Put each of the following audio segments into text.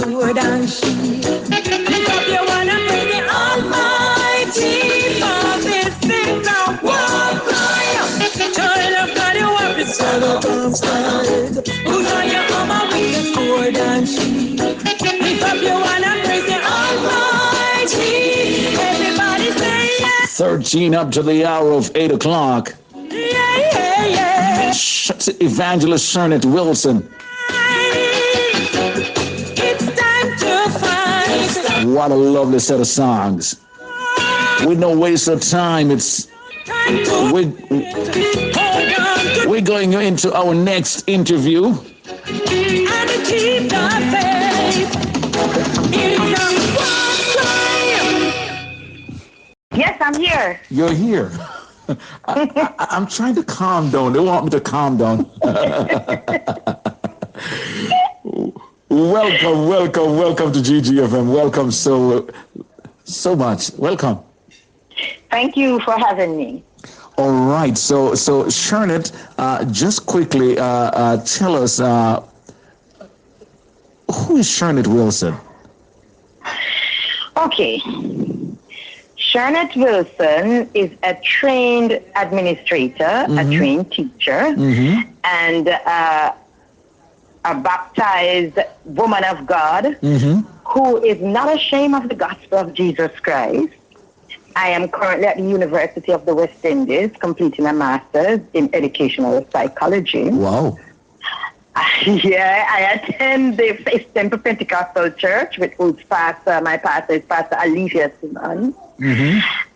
Lord and she. Lift up your one and praise the Almighty. For this things are war cry. Child of God, you have been set up outside. Put on your armor with the sword and she. Lift up your one and praise the Almighty. Everybody say yes. 13 up to the hour of 8 o'clock. Yeah. Evangelist Shernet Wilson. What a lovely set of songs. With no waste of time, we're going into our next interview. Yes, I'm here. You're here. I'm trying to calm down. They want me to calm down. Welcome to GGFM. Welcome so much. Welcome. Thank you for having me. All right. So Shernet, just quickly tell us who is Shernet Wilson? Okay. Shernet Wilson is a trained administrator, a trained teacher, and a baptized woman of God who is not ashamed of the gospel of Jesus Christ. I am currently at the University of the West Indies completing a master's in educational psychology. Wow. Yeah, I attend the Faith Temple Pentecostal Church, with whose pastor, my pastor is Pastor Alicia Simon.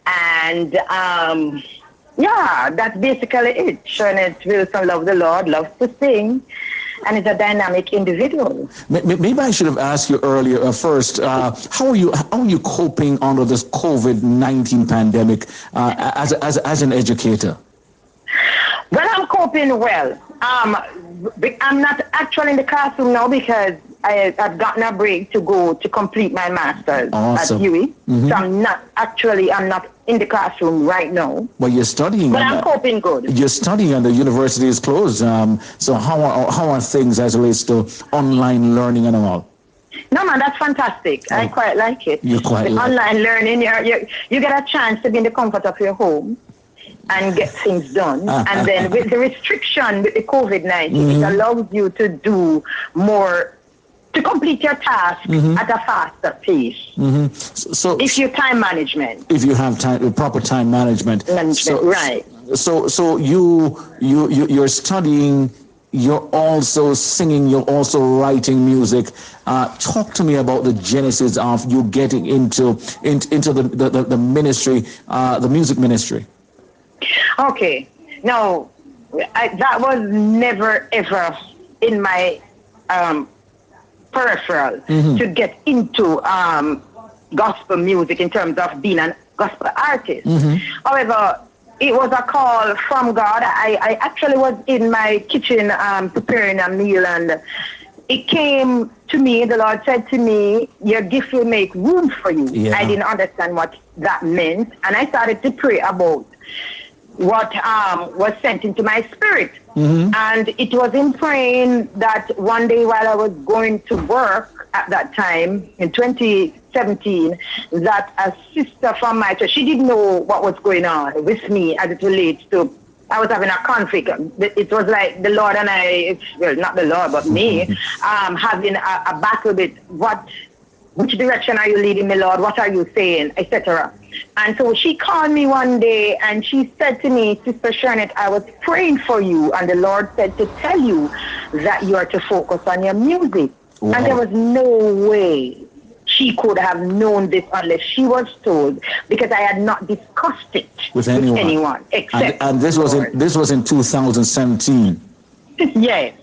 And yeah, that's basically it. Shernet Wilson loves the Lord, loves to sing, and is a dynamic individual. Maybe I should have asked you earlier first. How are you coping under this COVID-19 pandemic as an educator? Well, I'm coping well. I'm not actually in the classroom now because I've gotten a break to go to complete my master's at UWI. So I'm not in the classroom right now. Well, you're studying. But I'm coping good. You're studying and the university is closed. So how are things as it relates to online learning and all? No, man, that's fantastic. I quite like it. You quite like online learning. You get a chance to be in the comfort of your home and get things done. And then with the restriction with the COVID-19, it allows you to do more, to complete your task at a faster pace. So if you time management. If you have time, proper time management. Right. So you're studying, you're also singing, you're also writing music. Talk to me about the genesis of you getting into the ministry, the music ministry. Okay. No, that was never ever in my peripheral to get into gospel music in terms of being a gospel artist. However, it was a call from God. I actually was in my kitchen preparing a meal, and it came to me, the Lord said to me, your gift will make room for you. Yeah. I didn't understand what that meant, and I started to pray about what was sent into my spirit. And it was in praying that one day while I was going to work at that time in 2017, that a sister from my church, she didn't know what was going on with me as it relates to, I was having a conflict. It was like the Lord and I, well, not the Lord, but me, having a battle with which direction are you leading me, Lord? What are you saying, etc. And so she called me one day and she said to me, Sister Shernet, I was praying for you, and the Lord said to tell you that you are to focus on your music. Wow. And there was no way she could have known this unless she was told, because I had not discussed it with anyone except. And this was in 2017. Yes.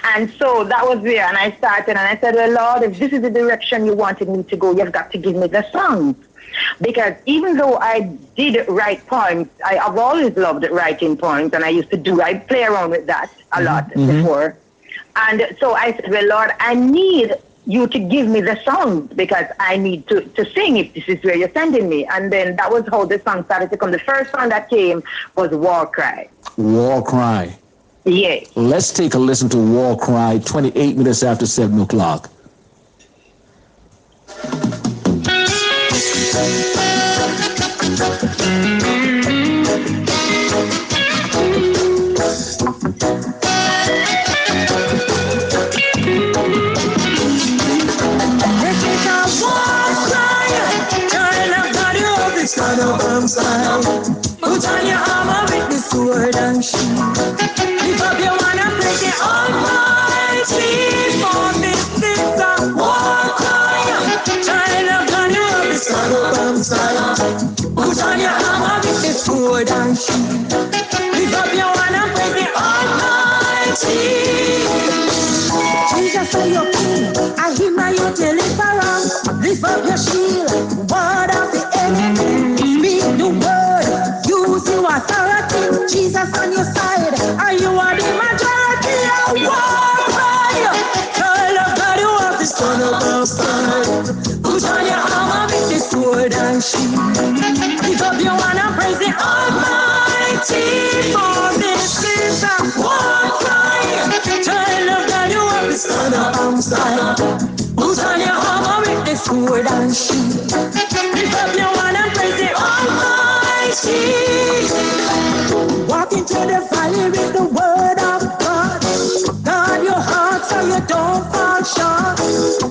And so that was there, and I started, and I said, well, Lord, if this is the direction you wanted me to go, you've got to give me the songs. Because even though I did write poems, I've always loved writing poems, and I play around with that a lot before. And so I said, well, Lord, I need you to give me the songs, because I need to sing if this is where you're sending me. And then that was how the song started to come. The first song that came was War Cry. War Cry. Yes. Let's take a listen to War Cry, 28 minutes after 7 o'clock. up and side. Put on your armor with the sword and shield. Lift up your one and praise the Almighty. For this is a war cry. Child of God, you have the stand up and side. Put on your armor with the sword and shield. Lift up your one and praise the Almighty. Jesus are your king, and him are your deliverer. Lift up your shield, word of the enemy. Speak the word, use your authority. Jesus on your side, and you are the majority. A war cry, child of God, you have the son of our side. Put on your armor with the sword and shield. Lift up your one and praise the Almighty. For this is a war cry, child of God, you have the son of our side. Put on your armor with the sword and shield. Lift up your one and praise the Almighty. Walk into the valley with the word of God. Guard your heart so you don't fall short.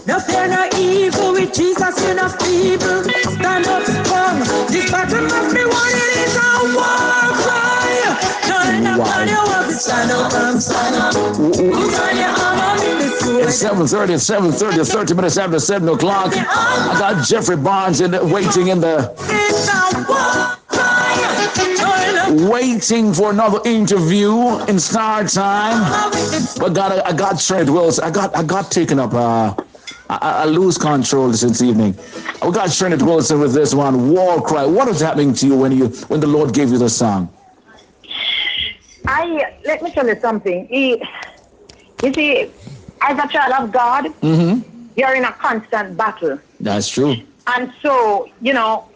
No fear, no evil with Jesus, you're not feeble. Stand up strong. This battle must be won. It is a war cry. Turn up on your walk, stand up and stand up. Put on your armor with the sword. It's 7:30, it's 7:30, 30 minutes after 7 o'clock. I got Jeffrey Barnes waiting in the... It's a war cry. Turn up waiting for another interview in Star Time. But I got Trent Wilson. I got taken up. I lose control this evening. We got Trent Wilson with this one, War Cry. What is happening to you when the Lord gave you the song? Let me tell you something. You see, as a child of God, you're in a constant battle. That's true. And so, you know,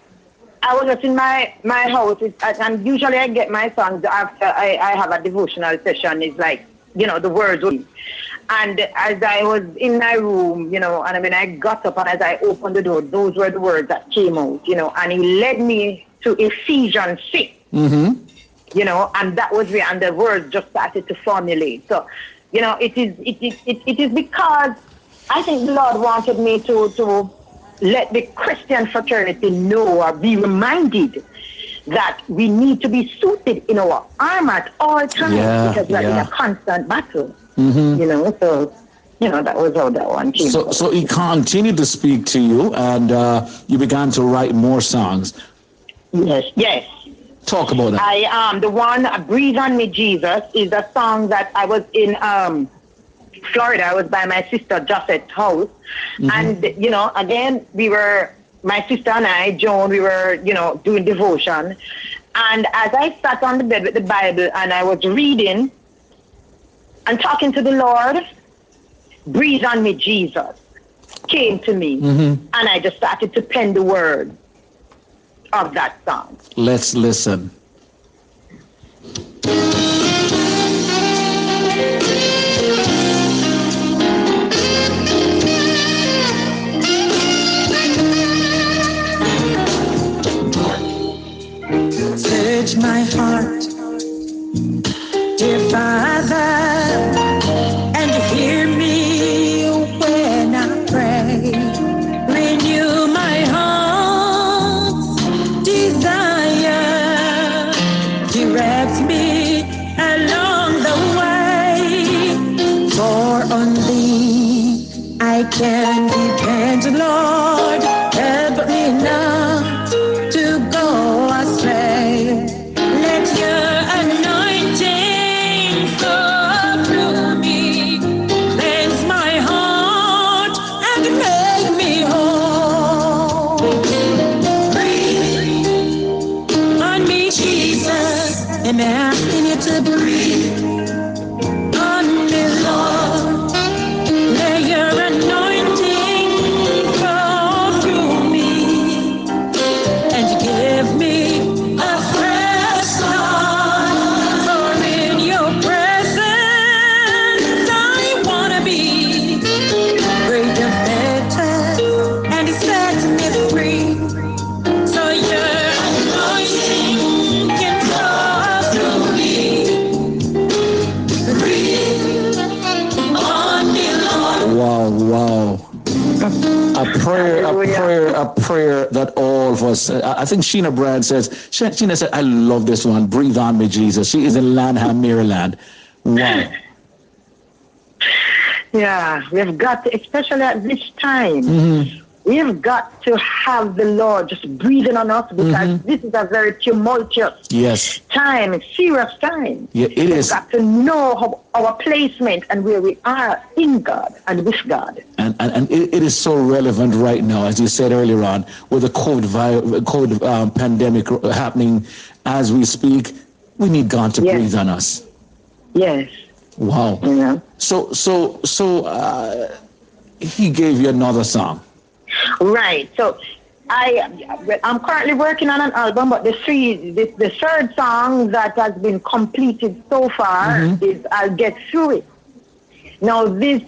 I was just in my house, and usually I get my songs after I have a devotional session. It's like, you know, the words. And as I was in my room, you know, and when I got up and as I opened the door, those were the words that came out, you know, and he led me to Ephesians 6, you know, and that was where, and the words just started to formulate. So, you know, it is because I think the Lord wanted me to let the Christian fraternity know or be reminded that we need to be suited in our armor at all times because we're in a constant battle. You know, so, you know, that was how that one came. So he continued to speak to you, and you began to write more songs. Yes. Talk about that. The one, Breathe on Me, Jesus, is a song that I was in Florida. I was by my sister Josette's house. And, you know, again, my sister and I, Joan, we were, you know, doing devotion. And as I sat on the bed with the Bible and I was reading and talking to the Lord, Breathe on Me, Jesus came to me. And I just started to pen the words of that song. Let's listen. Search my heart, dear Father, and hear me when I pray. Renew my heart's desire, direct me along the way. For on Thee I can depend, Lord. Help me not to go astray. Let Your anointing flow through me, cleanse my heart and make me whole. Breathe on me, Jesus. I'm asking You to breathe on me, Lord. Let Your anointing flow Wow. A prayer that all of us, I think Sheena Brand says, Sheena said, I love this one. Breathe on me, Jesus. She is in Lanham, Maryland. Wow. Yeah, we've got to, especially at this time, we've got to have the Lord just breathing on us because this is a very tumultuous time, serious time. Yeah, it is. We've got to know our placement and where we are in God and with God. And it is so relevant right now, as you said earlier on, with the COVID pandemic happening as we speak. We need God to breathe on us. Yes. Wow. Yeah. So he gave you another song. Right. So I'm currently working on an album, but the third song that has been completed so far is I'll Get Through It. Now this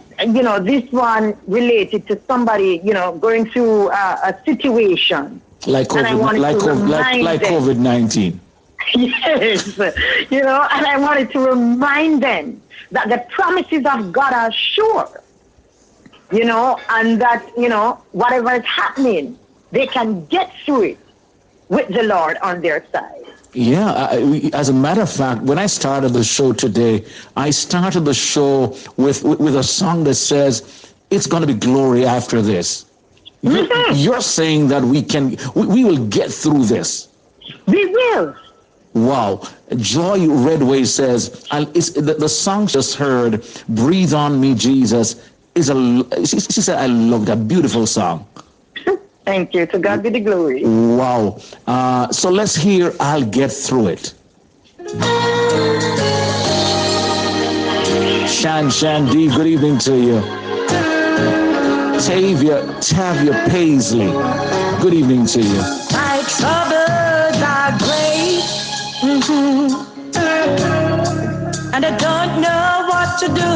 one related to somebody, going through a situation. Like COVID-19. Yes. And I wanted to remind them that the promises of God are sure. And that, whatever is happening, they can get through it with the Lord on their side. Yeah, as a matter of fact, when I started the show today, I started the show with a song that says, it's going to be glory after this. You're saying that we will get through this. We will. Wow. Joy Redway says, the song just heard, Breathe on Me, Jesus, she said, I love that beautiful song. Thank you. To God be the glory. Wow. So let's hear I'll Get Through It. Shan D, good evening to you. Tavia Paisley, good evening to you. My troubles are great, and I don't know what to do.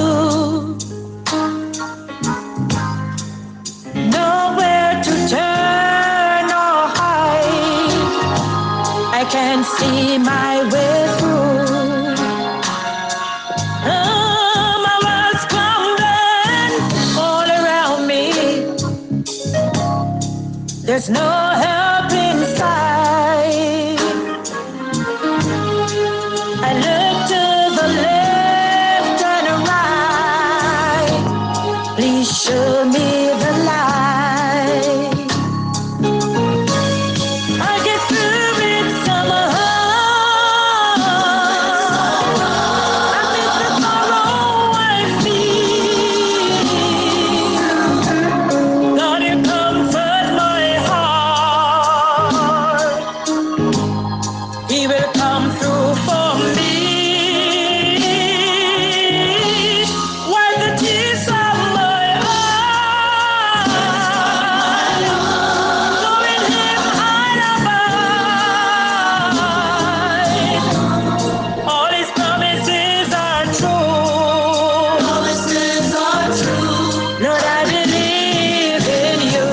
Nowhere to turn or hide. I can't see my way through. My world's crumbling all around me. There's no help inside. I look to the left and right. Please show me the light. I'll get through it somehow. I miss the sorrow I feel. God, you comfort my heart. He will come through for me. Wipe the tears from my eyes. Knowing Him I'll abide. All His promises are true. Promises are true. Lord, I believe in you.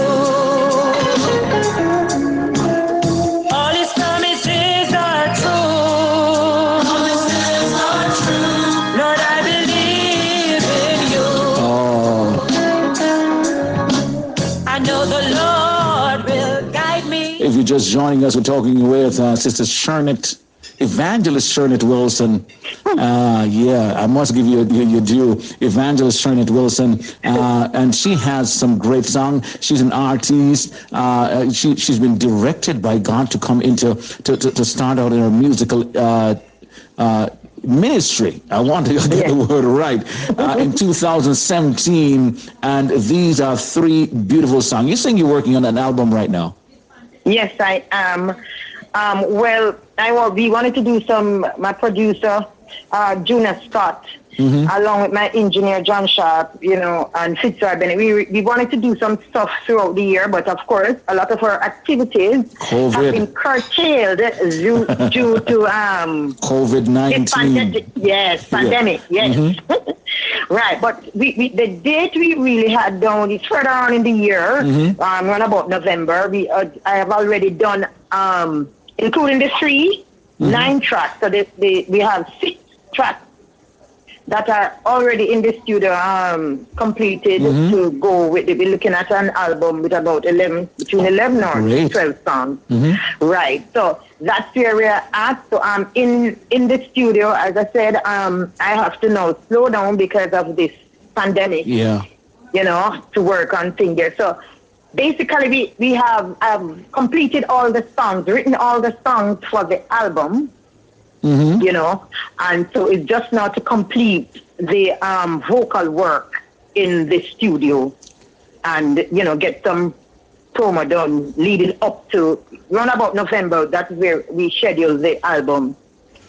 All His promises are true. Promises are true. Lord, I believe in you. Oh, I know the Lord will guide me. if you're just joining us, we're talking with Sister Evangelist Shernette Wilson. Yeah, I must give you your due. Evangelist Shernette Wilson. And she has some great song. She's an artist. She's been directed by God to come into to start out in her musical ministry. I want to get the word right. In 2017, and these are 3 beautiful songs. You're saying you're working on an album right now? Yes, I am. We wanted to do my producer, Juna Scott, along with my engineer, John Sharp, and Fitzroy Bennett. We wanted to do some stuff throughout the year, but of course, a lot of our activities have been curtailed due to COVID-19. Pandemic, yes. Right, but the date we really had down is further on in the year, around about November. I have already done, including the 3, 9 tracks. So we have 6 tracks that are already in the studio completed to go with. We're looking at an album with about 11, between 11 or Great. 12 songs. Right. So that's where we're at. So I'm in the studio. As I said, I have to now slow down because of this pandemic. Yeah. You know, to work on things there. So basically, we have completed all the songs, written all the songs for the album. You know, and so it's just now to complete the vocal work in the studio and, you know, get some promo done leading up to around about November. That's where we schedule the album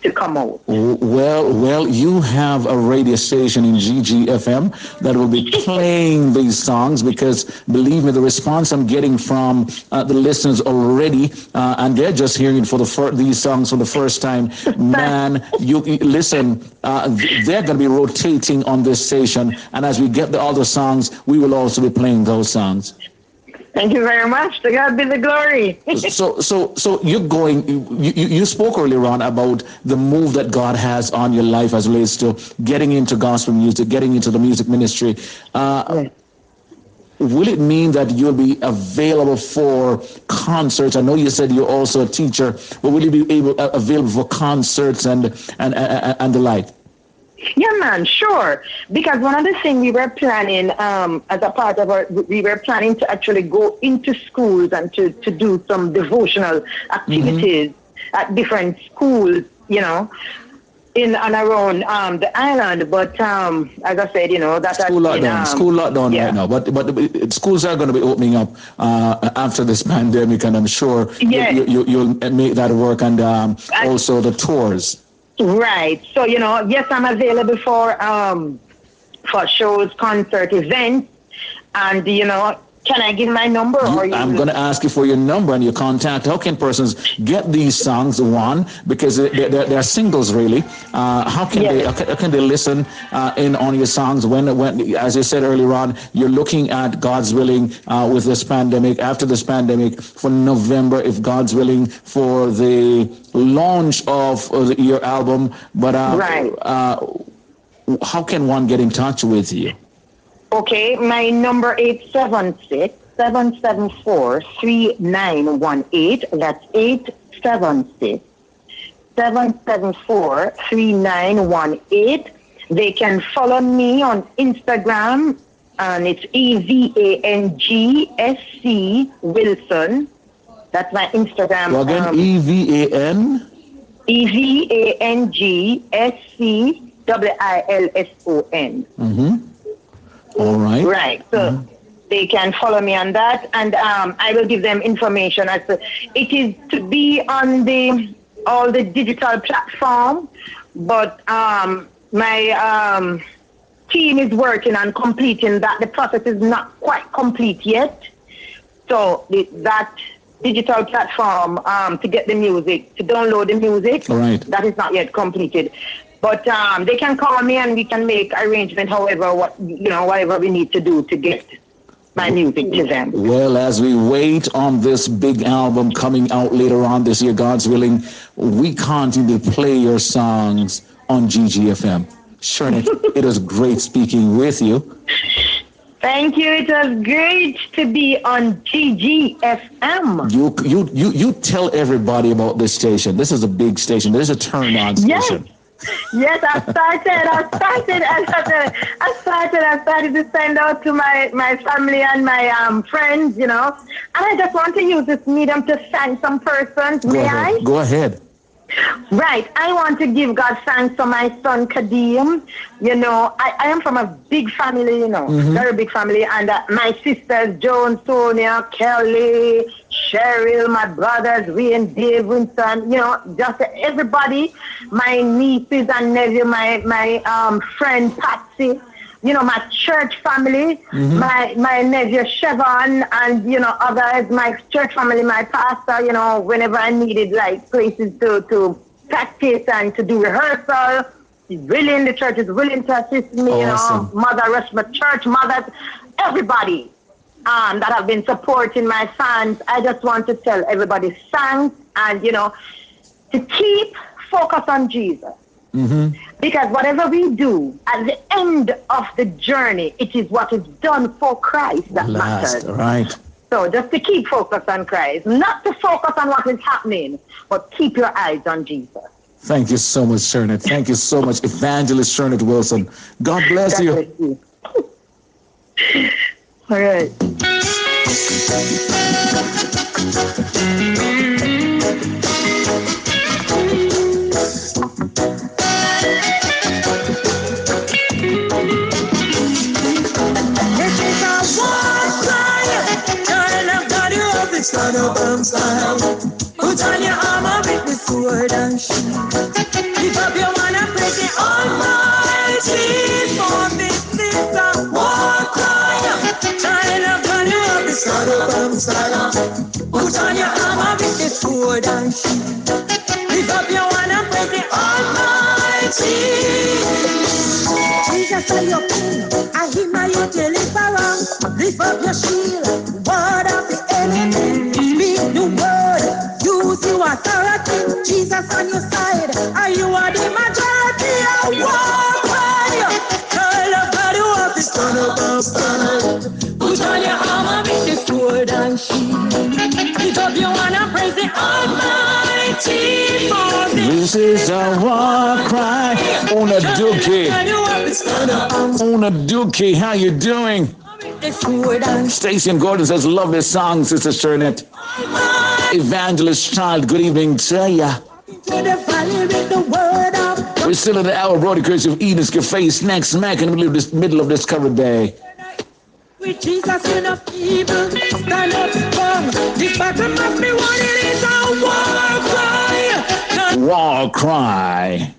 to come out. Well, you have a radio station in GGFM that will be playing these songs, because believe me, the response I'm getting from the listeners already, and they're just hearing it for these songs for the first time. Man, you listen, they're going to be rotating on this station, and as we get the other songs, we will also be playing those songs. Thank you very much. To God be the glory. So you're going. You spoke earlier on about the move that God has on your life as relates to getting into gospel music, getting into the music ministry. Will it mean that you'll be available for concerts? I know you said you're also a teacher, but will you be available for concerts and the like? Yeah, man, sure. Because one of the things we were planning as a part of we were planning to actually go into schools and to do some devotional activities at different schools, you know, in and around the island. But as I said, you know, that school lockdown right now. But schools are going to be opening up after this pandemic, and I'm sure you'll make that work, and also the tours. Right. So, you know, yes, I'm available for shows, concert, events, and, you know, can I give my number? I'm going to ask you for your number and your contact. How can persons get these songs? One, because they're singles, really. How can they listen in on your songs when, as you said earlier on, you're looking at God's willing with this pandemic, after this pandemic, for November, if God's willing, for the launch of your album. But how can one get in touch with you? Okay, my number 876-774-3918. That's 876-774-3918. They can follow me on Instagram, and it's EVANGSC Wilson. That's my Instagram. Well, again, EVAN? EVANGSC WILSON. All right. Right. So they can follow me on that, and I will give them information as to, it is to be on all the digital platform, but my team is working on completing that. The process is not quite complete yet. So that digital platform to get the music, to download the music, that is not yet completed. But they can call me and we can make arrangement, whatever we need to do to get my music to them. Well, as we wait on this big album coming out later on this year, God's willing, we continue to play your songs on GGFM. Shernette, it was great speaking with you. Thank you. It was great to be on GGFM. You tell everybody about this station. This is a big station. This is a turn-on station. Yes, I started to send out to my family and my friends, you know. And I just want to use this medium to thank some persons. Go ahead. Right. I want to give God thanks for my son, Kadeem. You know, I am from a big family, you know, very big family. And my sisters, Joan, Sonia, Kelly, Cheryl, my brothers, Wayne, Dave, Winston, you know, just everybody, my nieces and nephew, my friend, Patsy, you know, my church family, my nephew, Chevon, and, you know, others, my church family, my pastor, you know, whenever I needed, like, places to practice and to do rehearsal, the church is willing to assist me, Awesome. You know, Mother Rushmore Church, mothers, everybody that have been supporting my fans. I just want to tell everybody thanks, and, you know, to keep focus on Jesus. Because whatever we do at the end of the journey, it is what is done for Christ that matters. Right. So just to keep focus on Christ, not to focus on what is happening, but keep your eyes on Jesus. Thank you so much, Shernette. Thank you so much, Evangelist Shernette Wilson. God bless God you. bless you. All right. This is a war cry. Child of God, you have the son of style. Put on your armor with the sword and shield. Lift up your one and praise the Almighty. For this is a war cry. Child of God, you have the son of style. Put on your armor with the sword and shield. Lift up your one and praise the Almighty. Jesus are your king, and him are your deliverer. Lift up your shield, word of the enemy. Speak the word, use your authority. Jesus on your side, and you are the majority. A war cry, child of God, you are the son of God. Put on your armor with the sword and shield. Lift up your one and praise the Almighty. For This is a war cry. Una Dookie. Una Dookie, how you doing? Stacey and Gordon says, love this song, Sister Shernette. Evangelist Child, good evening to ya. We're still in the hour broadcast of Eden's Cafe, snack smack in the middle of Discovery Day. With Jesus in the people, stand up strong. This battle must be won, it is a war cry. War cry.